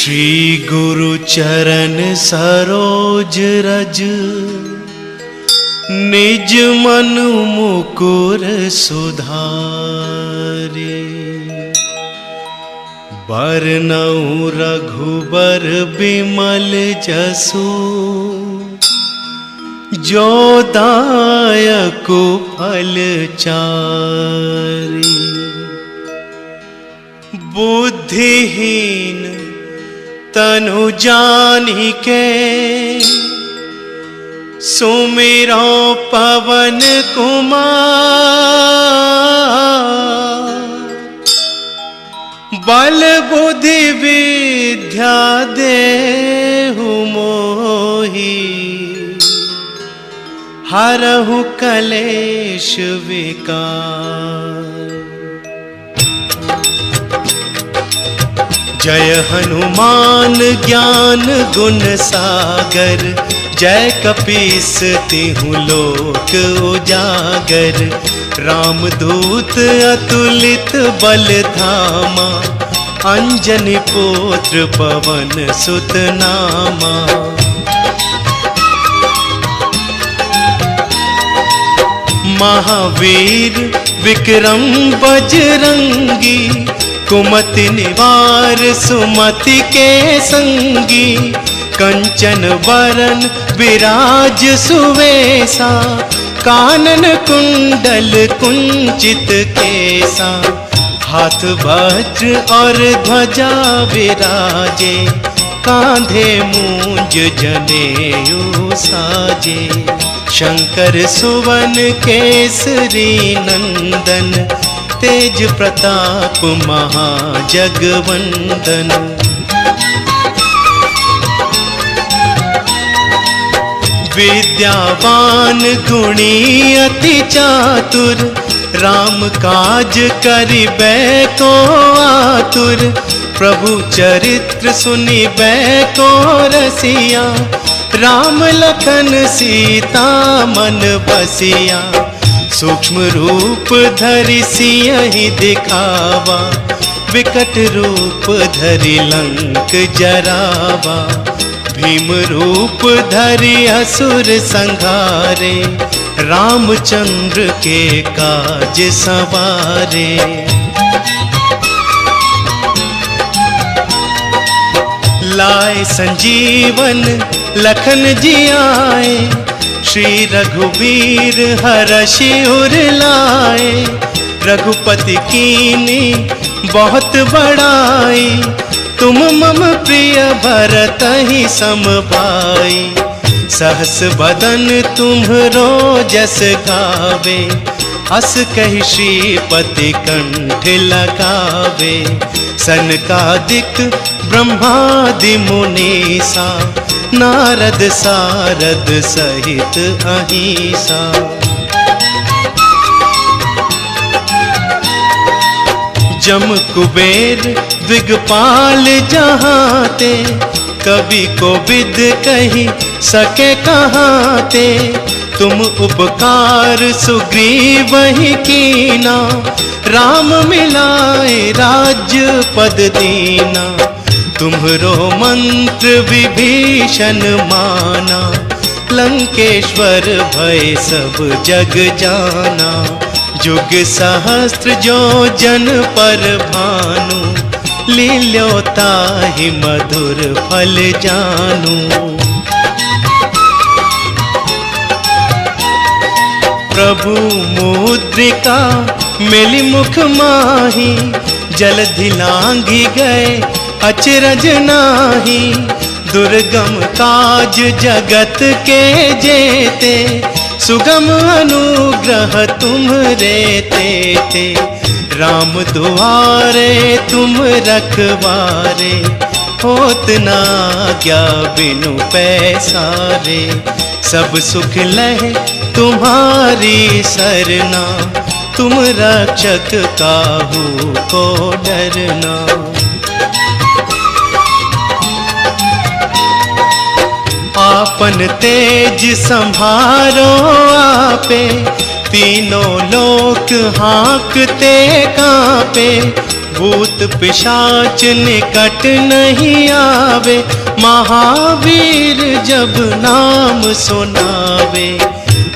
श्री गुरु चरण सरोज रज, निज मन मुकुर सुधारे। बरनउँ रघुबर बिमल जसु, जो दायकु फल चारि। बुद्धिहीन तनु जानिके, सुमिरो पवन कुमार। बल बुद्धि विद्या देहु मोहि, हरहु कलेश विकार। जय हनुमान ज्ञान गुण सागर, जय कपीस तिहु लोक उजागर। रामदूत अतुलित बल धामा, अंजनी पुत्र पवन सुत नामा। महावीर विक्रम बजरंगी, कुमति निवार सुमति के संगी। कंचन बरन विराज सुवेसा, कानन कुंडल कुंचित केसा। हाथ वज्र और ध्वजा विराजे, कांधे मूंज जनेऊ साजे। शंकर सुवन केसरी नंदन, तेज प्रताप महाजगवंदन। विद्यावान गुणी अति चातुर, राम काज करिबे को आतुर। प्रभु चरित्र सुनिबे को रसिया, राम लखन सीता मन बसिया। सूक्ष्म रूप धरि सियहि दिखावा, विकट रूप धरि लंक जरावा। भीम रूप धरि असुर संहारे, रामचंद्र के काज सवारे। लाए संजीवन लखन जियाए, श्री रघुवीर हरषि उर लाए। रघुपति कीनी बहुत बड़ाई, तुम मम प्रिय भरतहि सम भाई। सहस बदन तुम्हरो जस गावे, अस कहि श्रीपति कंठ लगावे। सनकादिक ब्रह्मादि मुनीसा, नारद सारद सहित अहिसा। जम कुबेर दिगपाल जहाते, कवि कोविद कहि सके कहाते। तुम उपकार सुग्रीवहि कीना, राम मिलाए राज्य पद दीना। तुम्हरो मंत्र विभीषण माना, लंकेश्वर भय सब जग जाना। जुग सहस्त्र जो जन पर भानु, लील्यो ताहि मधुर फल जानू। प्रभु मुद्रिका मिलि मुख माही, जलधि लांघि गए अचरज नाही। दुर्गम काज जगत के जेते, सुगम अनुग्रह तुम्हरे तेते। राम दुआरे तुम रखवारे, होत न आज्ञा बिनु पैसारे। सब सुख लहे तुम्हारी सरना, तुम रक्षक काहू को डरना। आपन तेज संभारो आपे, तीनों लोक हाँकते कांपे। भूत पिशाच निकट नहीं आवे, महावीर जब नाम सुनावे।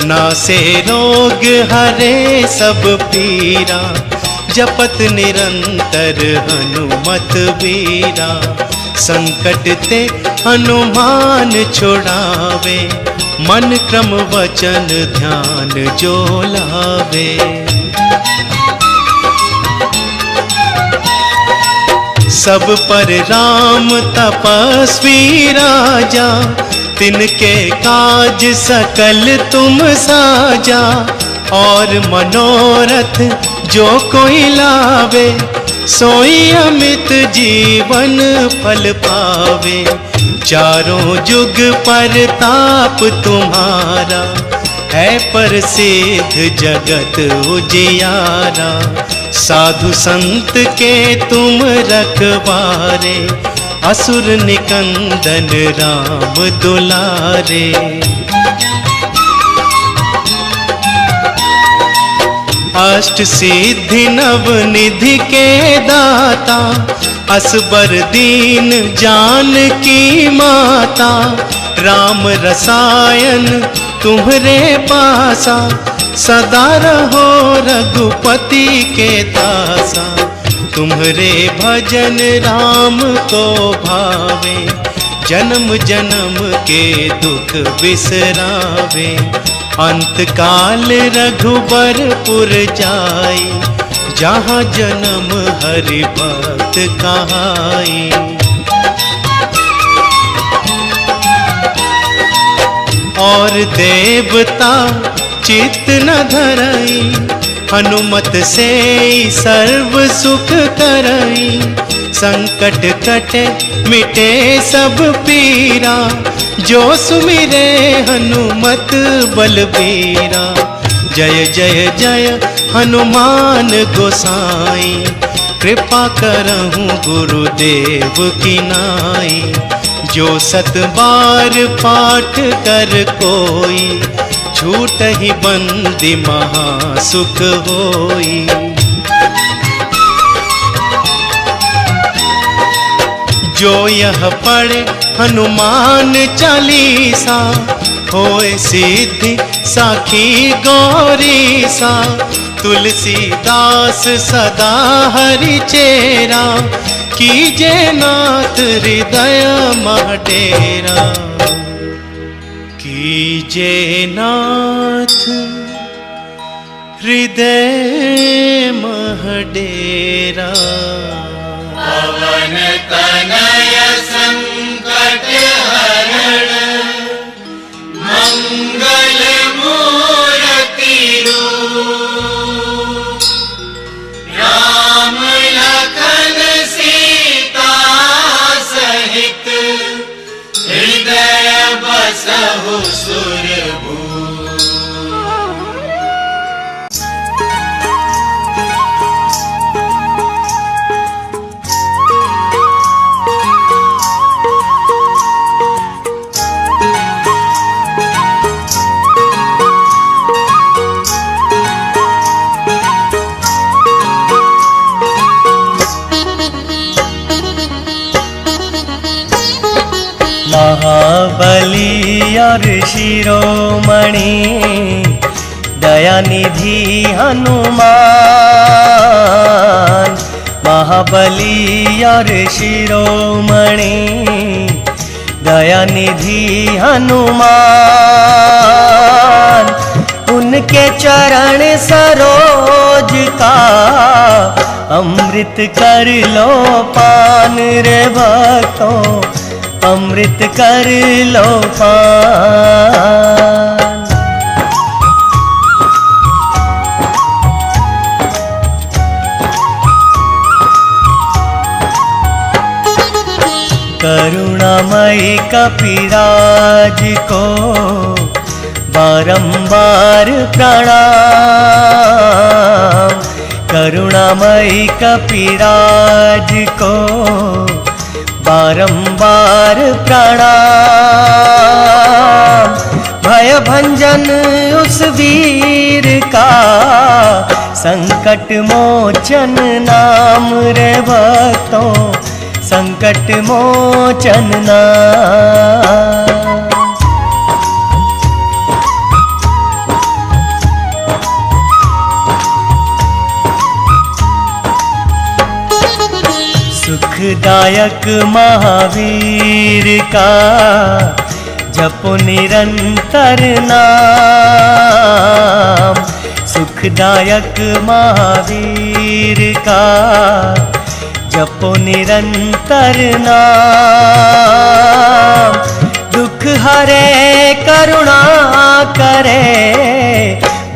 नासे रोग हरे सब पीरा, जपत निरंतर हनुमत वीरा। संकट ते हनुमान छुड़ावे, मन क्रम वचन ध्यान जो लावे। सब पर राम तपस्वी राजा, तिनके काज सकल तुम साजा। और मनोरथ जो कोई लावे, सोई अमित जीवन फल पावे। चारों जुग पर ताप तुम्हारा, है प्रसिद्ध जगत उजियारा। साधु संत के तुम रखवारे, असुर निकंदन राम दुलारे। अष्ट सिद्धि नव निधि के दाता, असबर दीन जानकी माता। राम रसायन तुम्हरे पासा, सदा रहो रघुपति के दासा। तुम्हरे भजन राम को भावे, जन्म जन्म के दुख बिसरावे। अंत काल रघुबरपुर जाई, जहाँ जन्म हरि भक्त कहाई। और देवता चित्त न धरई, हनुमत से सर्व सुख करई। संकट कटे मिटे सब पीरा, जो सुमिरे हनुमत बलबीरा। जय जय जय हनुमान गोसाई, कृपा करहूँ गुरुदेव की नाई। जो सत बार पाठ कर कोई, छूट ही बंदी महासुख होई। जो यह पढ़े हनुमान चालीसा, होए सिद्धि साखी गौरीसा। तुलसीदास सदा हरि चेरा, कीजे नाथ हृदय मह डेरा। कीजे नाथ हृदय मह डेरा। पवन तनय संकट हरण, मंगल मूर्ति रूप। राम लखन सीता सहित, हृदय बसहु सुरभूप। महाबली और शिरोमणि, दयानिधि हनुमान। महाबली और शिरोमणि, दयानिधि हनुमान। उनके चरण सरोज का, अमृत कर लो पान रे भक्तों, अमृत कर लो पान। करुणामयी कपिराज को बारंबार प्रणाम। करुणामयी कपिराज को बारंबार प्रणाम। भय भंजन उस वीर का, संकट मोचन नाम रे भक्तों, संकट मोचन नाम। सुखदायक महावीर का, जपो निरंतर नाम। सुखदायक महावीर का, जपो निरंतर नाम। दुख हरे करुणा करे,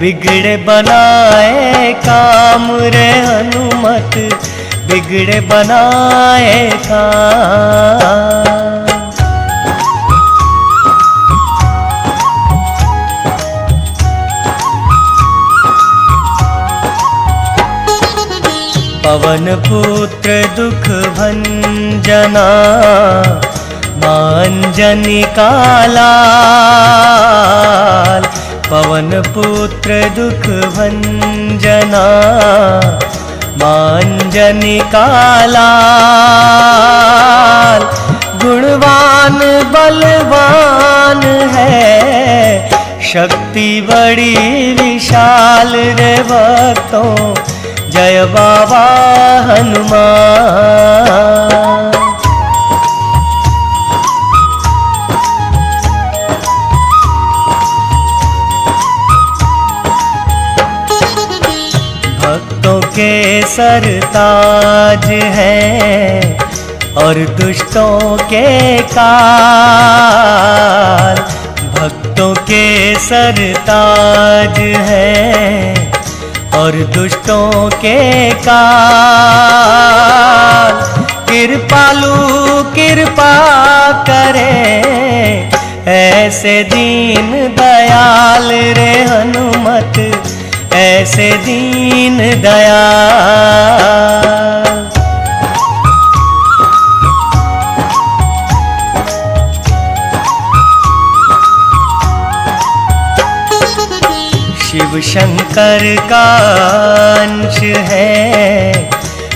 बिगड़े बनाए काम रे हनुमत, बिगड़े बनाए काम। पवन पुत्र दुख भंजना, मांजनी कालाल। पवन पुत्र दुख भंजना, मांजनी कालाल। गुणवान बलवान है, शक्ति बड़ी विशाल रे भक्तों, जय बाबा हनुमान। भक्तों के सरताज हैं और दुष्टों के काल। भक्तों के सरताज हैं और दुष्टों के काल। कृपालु कृपा करे, ऐसे दीन दयाल रे हनुमत, ऐसे दीन दयाल। शिव शंकर का अंश है,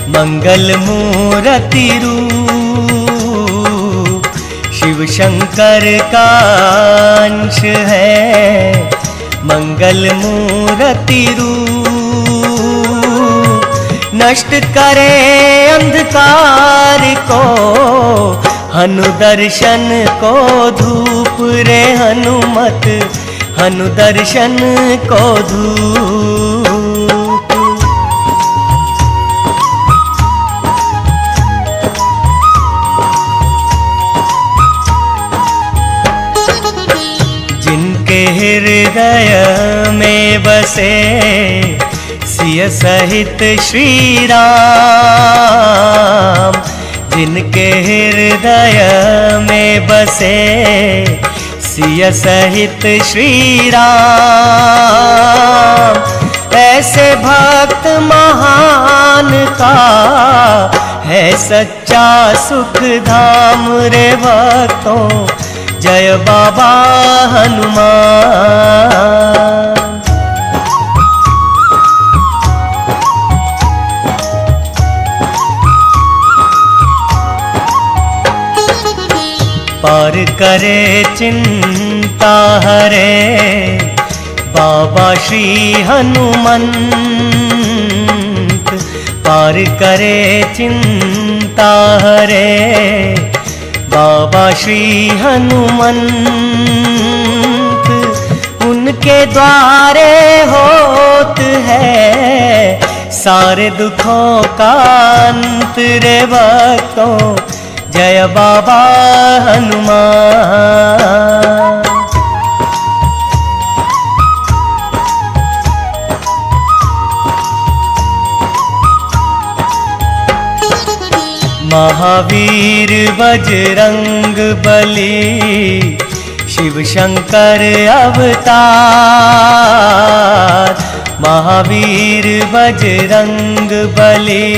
मंगल मूर्ति रूप। शिव शंकर का अंश है, मंगल मूर्ति रूप। नष्ट करे अंधकार को, हनु दर्शन को धूप रे हनुमत, हनु दर्शन को धूप। जिनके हृदय में बसे, सिय सहित श्री राम। जिनके हृदय में बसे, सिय सहित श्री राम। ऐसे भक्त महान का है सच्चा सुख धाम रे भक्तों, जय बाबा हनुमान। पार करे चिंता हरे, बाबा श्री हनुमंत। पार करे चिंता हरे, बाबा श्री हनुमंत। उनके द्वारे होत है, सारे दुखों का अंत रे भक्तों, जय बाबा हनुमान। महावीर बजरंग बली, शिव शंकर अवतार। महावीर बजरंग बली,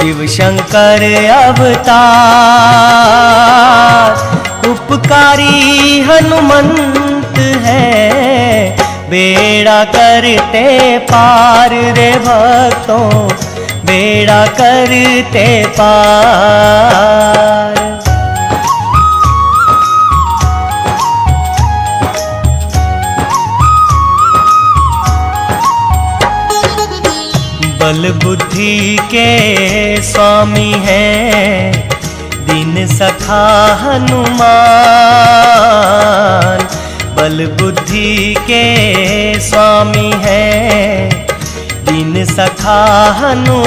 शिव शंकर अवतार। उपकारी हनुमंत है, बेड़ा करते पार रे भक्तों, बेड़ा करते पार। बल बुद्धि के स्वामी हैं, दीन सखा हनुमान। बल बुद्धि के स्वामी हैं, दीन सखा हनुमान।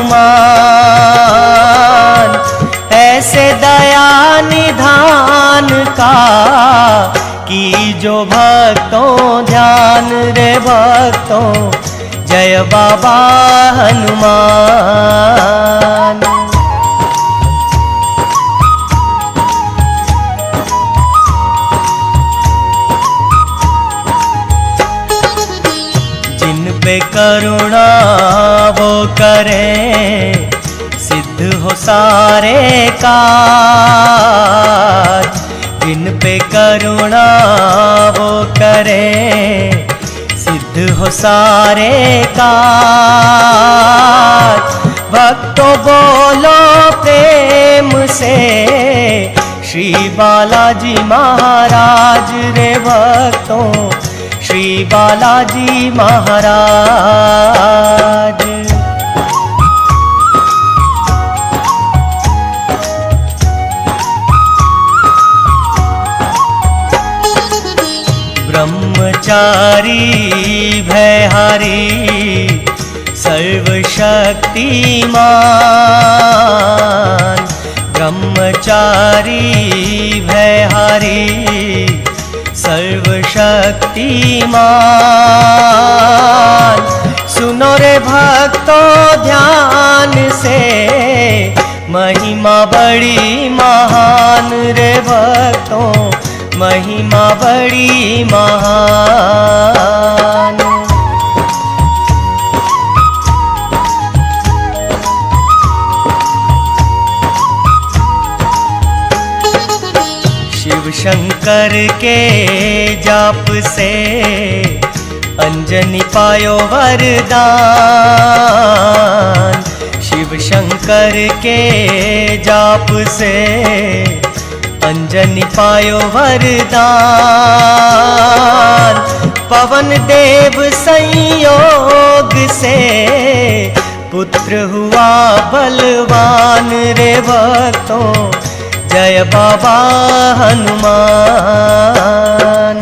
ऐसे दया निधान का की जो भक्तों ध्यान रे भक्तों, जय बाबा हनुमान। जिन पे करुणा वो करें, सिद्ध हो सारे काज। जिन पे करुणा वो करें, सिद्ध हो सारे काज। भक्तों बोलो प्रेम से, श्री बालाजी महाराज रे भक्तों, श्री बालाजी महाराज। ब्रह्मचारी भयहारी सर्वशक्तिमान। ब्रह्मचारी भयहारी सर्वशक्तिमान। सुनो रे भक्तों ध्यान से, महिमा बड़ी महान रे भक्तों, महिमा बड़ी महान। शिव शंकर के जाप से, अंजनी पायो वरदान। शिव शंकर के जाप से, अंजनी पायो वरदान। पवन देव संयोग से, पुत्र हुआ बलवान रे भक्तों, जय बाबा हनुमान।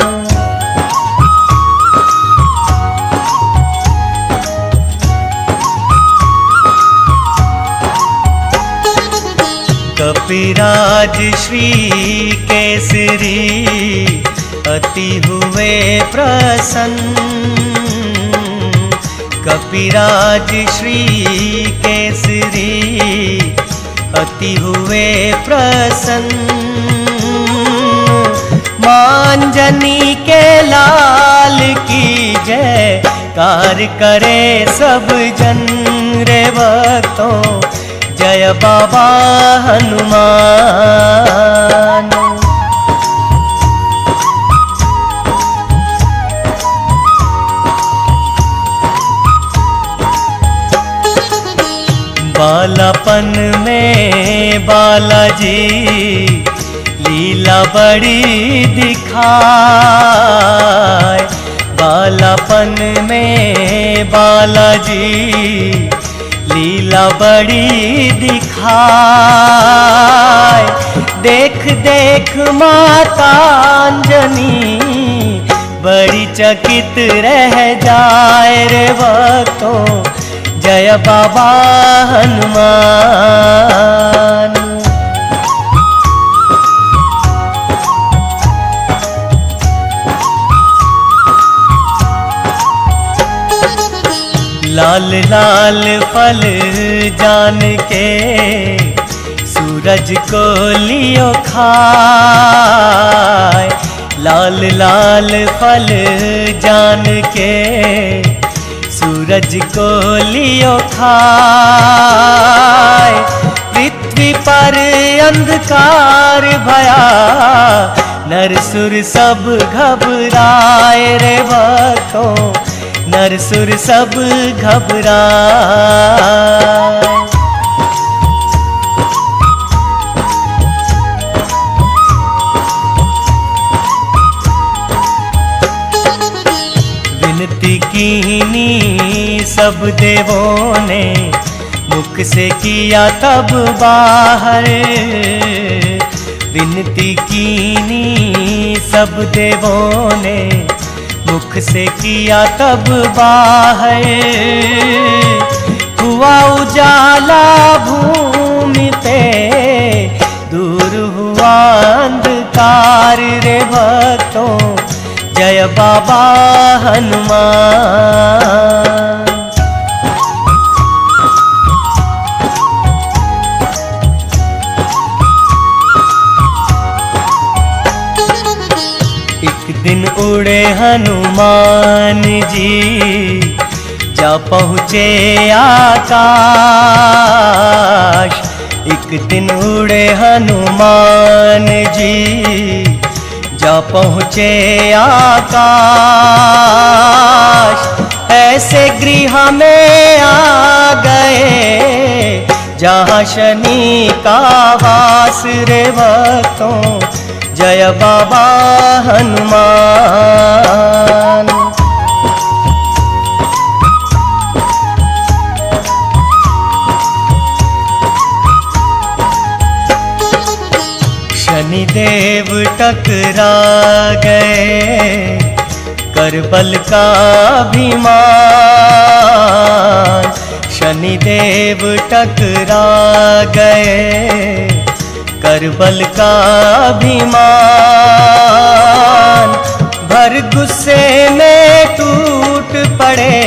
कपिराज श्री केसरी, अति हुए प्रसन्न। कपिराज श्री केसरी, अति हुए प्रसन्न। मांजनी के लाल की जय कार करे सब जन रे भक्तों, जय बाबा हनुमान। बालापन में बालाजी, लीला बड़ी दिखाए। बालापन में बालाजी, लीला बड़ी दिखाए। देख देख माता अंजनी, बड़ी चकित रह जाए रे भक्तों, जय बाबा हनुमान। लाल लाल फल जान के, सूरज को लियो खाए। लाल लाल फल जान के, सूरज को लियो खाए। पृथ्वी पर अंधकार भया, नर सुर सब घबराए रे भक्तों, नर सुर सब घबराए। विनती कीनी सब देवों ने, मुख से किया तब बाहर। विनती कीनी सब देवों ने, मुख से किया तब बाहर। हुआ उजाला भूमि पे, दूर हुआ अंधकार रे भक्तों, जय बाबा हनुमान। एक दिन उड़े हनुमान जी, जा पहुँचे आकाश। एक दिन उड़े हनुमान जी, जा पहुँचे आकाश। ऐसे गृह में आ गए, जहाँ शनि का वास रे भक्तों, जय बाबा हनुमान। शनिदेव टकरा गए, कर बल का अभिमान। शनिदेव टकरा गए, कर बल का अभिमान। भर गुस्से में टूट पड़े,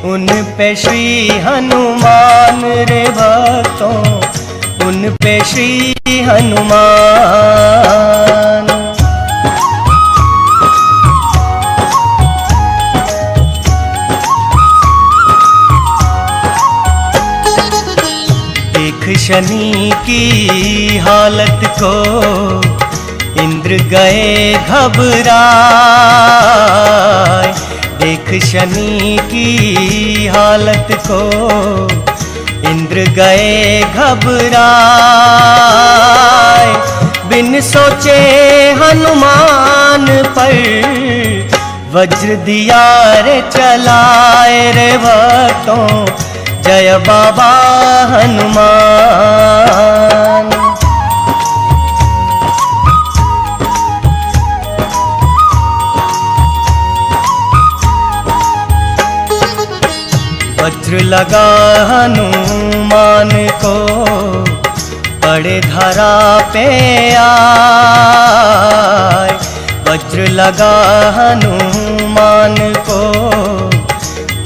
उन पे श्री हनुमान रे भक्तों, उन पे श्री हनुमान। देख शनि की हालत को, इंद्र गए घबराए। देख शनि की हालत को, इंद्र गए घबराए। बिन सोचे हनुमान पर, वज्र दिया रे चलाए रे भक्तों, जय बाबा हनुमान। वज्र लगा हनुमान को, पड़े धरा पे आए। वज्र लगा हनुमान को,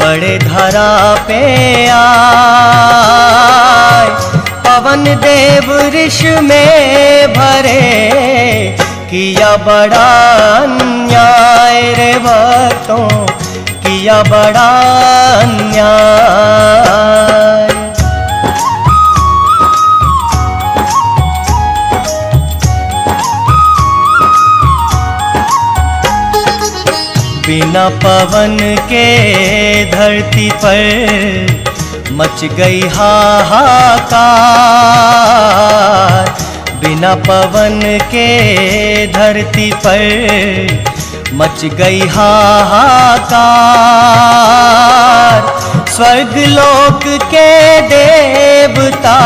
पड़े धरा पे आए। पवन देव ऋष में भरे, किया बड़ा अन्याय रे भक्तों, किया बड़ा अन्याय। बिना पवन के धरती पर मच गई हाहाकार। बिना पवन के धरती पर मच गई हाहाकार। स्वर्ग लोक के देवता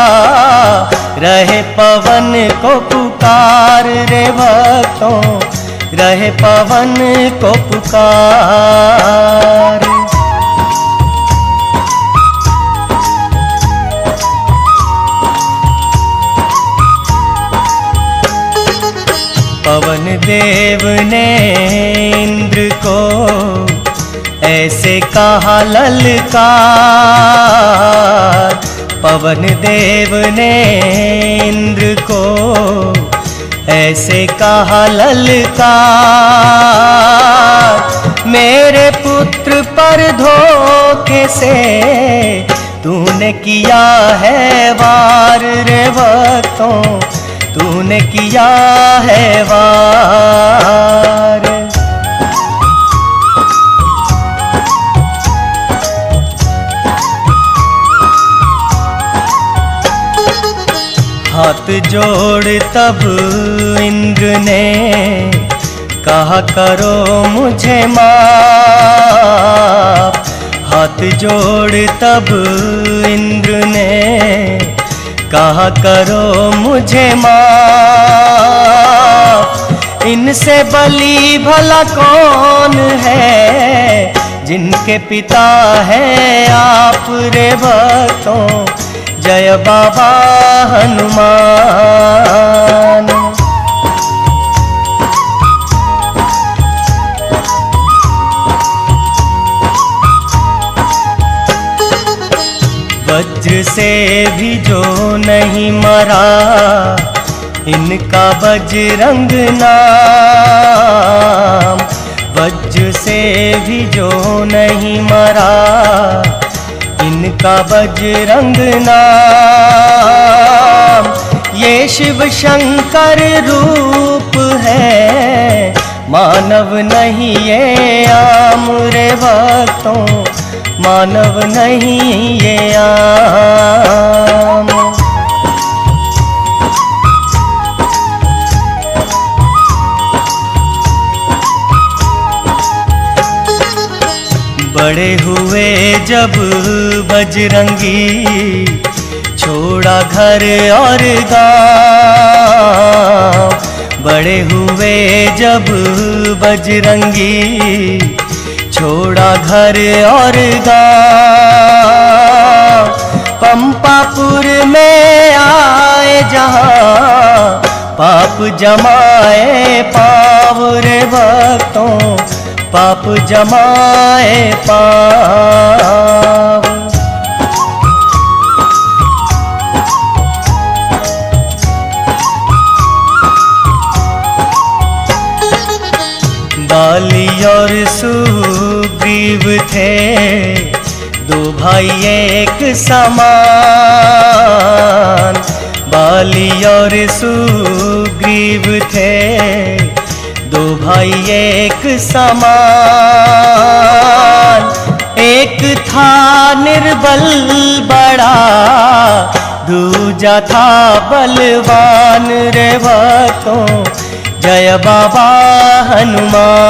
रहे पवन को पुकार रे भक्तों, रहे पवन को पुकार। पवन देव ने इंद्र को ऐसे कहा ललकार। पवन देव ने इंद्र को ऐसे कहा ललकार। मेरे पुत्र पर धोखे से तूने किया है वार रे भक्तों, तूने किया है वार। हाथ जोड़ तब इंद्र ने कहा करो मुझे माफ। हाथ जोड़ तब इंद्र ने कहा करो मुझे माफ। इनसे बली भला कौन है, जिनके पिता है आप रे भक्तों, जय बाबा हनुमान। वज्र से भी जो नहीं मरा, इनका बजरंग नाम। वज्र से भी जो नहीं मरा, इनका बजरंग नाम। ये शिव शंकर रूप है, मानव नहीं ये आम रे भक्तों, मानव नहीं ये आम। बड़े हुए जब बजरंगी, छोड़ा घर और गाँव। बड़े हुए जब बजरंगी, छोड़ा घर और गाँव। पंपापुर में आए जहाँ, पाप जमाए पाँव रे भक्तों, पाप जमाए पाँव। बाली और सुग्रीव थे, दो भाई एक समान। बाली और सुग्रीव थे, दो भाई एक समान। एक था निर्बल बड़ा, दूजा था बलवान रे भक्तों, जय बाबा हनुमान।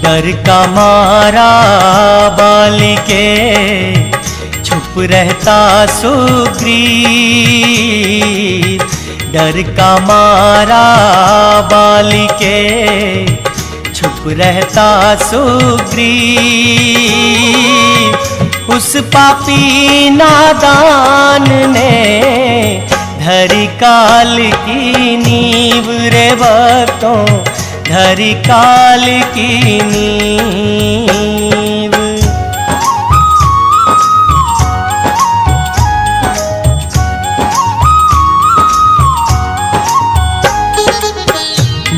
डर का मारा बाली के, छुप रहता सुग्रीव। डर का मारा बाली के, छुप रहता सुग्रीव। उस पापी नादान ने धरी काल की नींव रे भक्तों, धरी काल की नींव।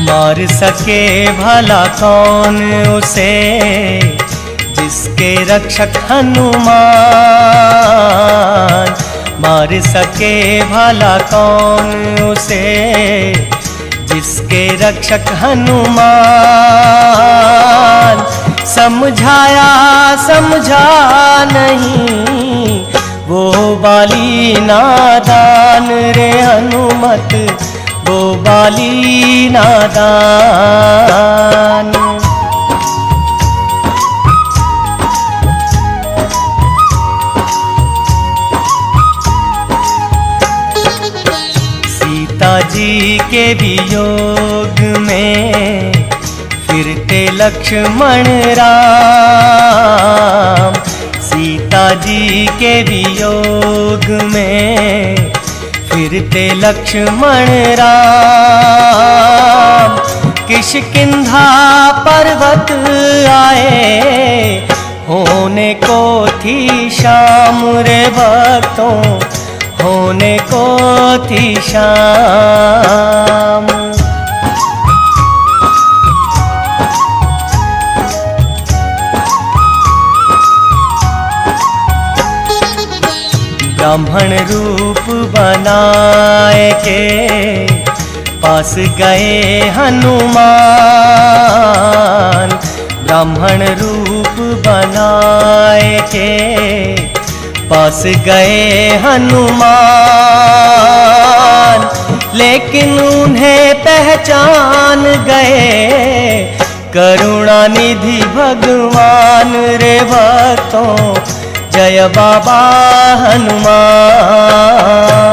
मार सके भला कौन उसे, जिसके रक्षक हनुमान। मार सके भला कौन उसे, जिसके रक्षक हनुमान। समझाया समझा नहीं, वो बाली नादान रे हनुमत, वो बाली नादान। सीता जी के वियोग में फिरते लक्ष्मण राम। सीता जी के वियोग में फिरते लक्ष्मण राम। किष्किंधा पर्वत आए, होने को थी शाम रे भक्तों, होने को थी शाम। ब्राह्मण रूप बनाए के पास गए हनुमान। ब्राह्मण रूप बनाए के पास गए हनुमान, लेकिन उन्हें पहचान गए करुणानिधि भगवान। रे भक्तों जय बाबा हनुमान।